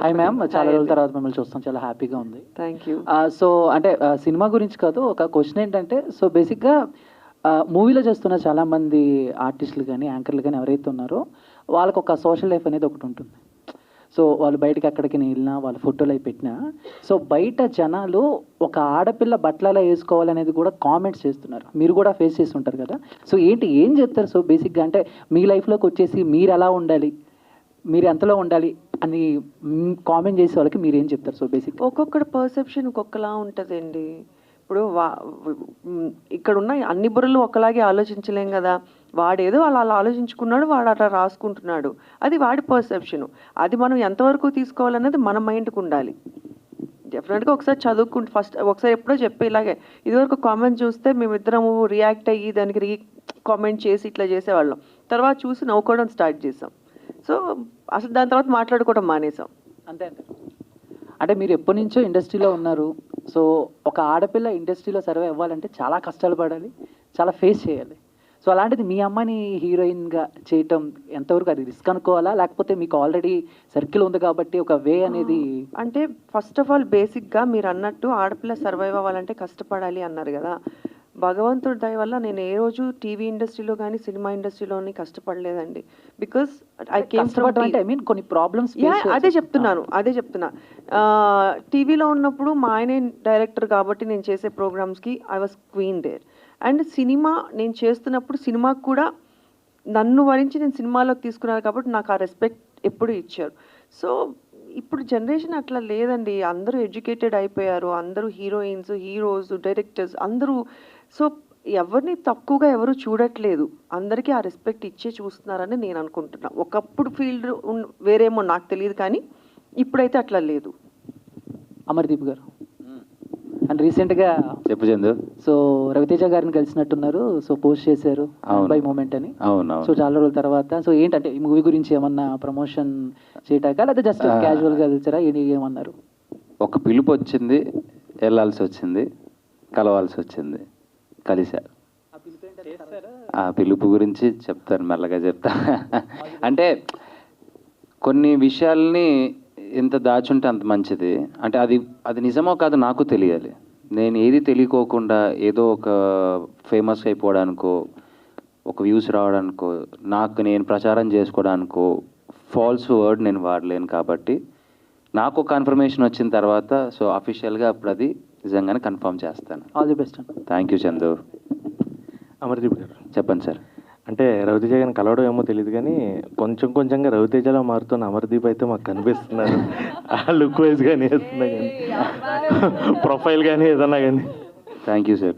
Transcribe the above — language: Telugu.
హాయ్ మ్యామ్, చాలా రోజుల తర్వాత మిమ్మల్ని చూస్తాం, చాలా హ్యాపీగా ఉంది. Thank you. సో అంటే సినిమా గురించి కాదు, ఒక క్వశ్చన్ ఏంటంటే, సో బేసిక్గా మూవీలో చేస్తున్న చాలామంది ఆర్టిస్టులు కానీ యాంకర్లు కానీ ఎవరైతే ఉన్నారో వాళ్ళకు ఒక సోషల్ లైఫ్ అనేది ఒకటి ఉంటుంది. సో వాళ్ళు బయటకి ఎక్కడికి వెళ్ళినా వాళ్ళ ఫోటోలు అవి పెట్టినా, సో బయట జనాలు ఒక ఆడపిల్ల బట్టలలో వేసుకోవాలనేది కూడా కామెంట్స్ చేస్తున్నారు. మీరు కూడా ఫేస్ చేసి ఉంటారు కదా. సో ఏం చెప్తారు? సో బేసిక్గా అంటే మీ లైఫ్లోకి వచ్చేసి మీరు ఎలా ఉండాలి, మీరు ఎంతలో ఉండాలి అని కామెంట్ చేసే వాళ్ళకి మీరు ఏం చెప్తారు? సో బేసిక్ ఒక్కొక్కటి పర్సెప్షన్ ఒక్కొక్కలా ఉంటుందండి. ఇప్పుడు ఇక్కడ ఉన్న అన్ని బుర్రలు ఒకలాగే ఆలోచించలేం కదా. వాడేదో అలా ఆలోచించుకున్నాడు, వాడు అలా రాసుకుంటున్నాడు, అది వాడి పర్సెప్షను. అది మనం ఎంతవరకు తీసుకోవాలన్నది మన మైండ్కి ఉండాలి. డెఫినెట్గా ఒకసారి చదువుకుంటూ ఫస్ట్ ఒకసారి ఎప్పుడో చెప్పే ఇలాగే ఇదివరకు కామెంట్ చూస్తే మేమిద్దరము రియాక్ట్ అయ్యి దానికి కామెంట్ చేసి ఇట్లా చేసేవాళ్ళం. తర్వాత చూసి నవ్వుకోవడం స్టార్ట్ చేసాం. సో అసలు దాని తర్వాత మాట్లాడుకోవడం మానేసాం. అంతే అంతే. అంటే మీరు ఎప్పటి నుంచో ఇండస్ట్రీలో ఉన్నారు. సో ఒక ఆడపిల్ల ఇండస్ట్రీలో సర్వే అవ్వాలంటే చాలా కష్టాలు పడాలి, చాలా ఫేస్ చేయాలి. సో అలాంటిది మీ అమ్మని హీరోయిన్గా చేయటం ఎంతవరకు అది రిస్క్ అనుకోవాలా, లేకపోతే మీకు ఆల్రెడీ సర్కిల్ ఉంది కాబట్టి ఒక వే అనేది? అంటే ఫస్ట్ ఆఫ్ ఆల్ బేసిక్గా మీరు అన్నట్టు ఆడపిల్ల సర్వైవ్ అవ్వాలంటే కష్టపడాలి అన్నారు కదా. భగవంతుడి దయ వల్ల నేను ఏ రోజు టీవీ ఇండస్ట్రీలో కానీ సినిమా ఇండస్ట్రీలోని కష్టపడలేదండి. బికాస్ ఐ కేమ్ ఫ్రమ్ అంటే ఐ మీన్ కొన్ని ప్రాబ్లమ్స్. అదే చెప్తున్నా. టీవీలో ఉన్నప్పుడు మా ఆయనే డైరెక్టర్ కాబట్టి నేను చేసే ప్రోగ్రామ్స్కి I was queen there. And cinema నేను చేస్తున్నప్పుడు సినిమాకు కూడా నన్ను వరించి నేను సినిమాలోకి తీసుకున్నాను కాబట్టి నాకు ఆ రెస్పెక్ట్ ఎప్పుడు ఇచ్చారు. సో ఇప్పుడు జనరేషన్ అట్లా లేదండి. అందరూ ఎడ్యుకేటెడ్ అయిపోయారు, అందరూ హీరోయిన్స్, హీరోస్, డైరెక్టర్స్ అందరూ. సో ఎవరిని తక్కువగా ఎవరు చూడట్లేదు, అందరికీ ఆ రెస్పెక్ట్ ఇచ్చే చూస్తున్నారని నేను అనుకుంటున్నా. ఒకప్పుడు ఫీల్డ్ వేరేమో నాకు తెలియదు, కానీ ఇప్పుడైతే అట్లా లేదు. అమర్దీప్ గారు అండ్ రీసెంట్గా చెప్పు చందు. సో రవితేజ గారిని కలిసినట్టున్నారు, సో పోస్ట్ చేశారు బై మూమెంట్ అని. అవును. సో చాలా రోజుల తర్వాత, సో ఏంటంటే ఈ మూవీ గురించి ఏమన్నా ప్రమోషన్ చేయటాక, లేదా జస్ట్ క్యాజువల్గా కలిసారా, ఏమన్నారు? ఒక పిలుపు వచ్చింది, వెళ్ళాల్సి వచ్చింది, కలవాల్సి వచ్చింది, కలిశారు. ఆ పిలుపు గురించి చెప్తాను, మెల్లగా చెప్తా. అంటే కొన్ని విషయాల్ని ఎంత దాచుంటే అంత మంచిది. అంటే అది నిజమో కాదు నాకు తెలియాలి. నేను ఏది తెలియకోకుండా ఏదో ఒక ఫేమస్ అయిపోవడానికో, ఒక వ్యూస్ రావడానికో, నాకు నేను ప్రచారం చేసుకోవడానికో ఫాల్స్ వర్డ్ నేను వాడలేను. కాబట్టి నాకు కన్ఫర్మేషన్ వచ్చిన తర్వాత సో అఫీషియల్గా అప్పుడు అది నిజంగానే కన్ఫర్మ్ చేస్తాను. All the best. Thank you Chandu. Amardeep గారు చెప్పండి సార్. అంటే రవితేజ గారిని కలవడం ఏమో తెలియదు, కానీ కొంచెంగా రవితేజలో మారుతున్న అమర్దీప్ అయితే మాకు కనిపిస్తున్నారు. ఆ లుక్ వైజ్ కానీ వేస్తున్నా కానీ, ప్రొఫైల్ కానీ ఏదన్నా కానీ. Thank you sir.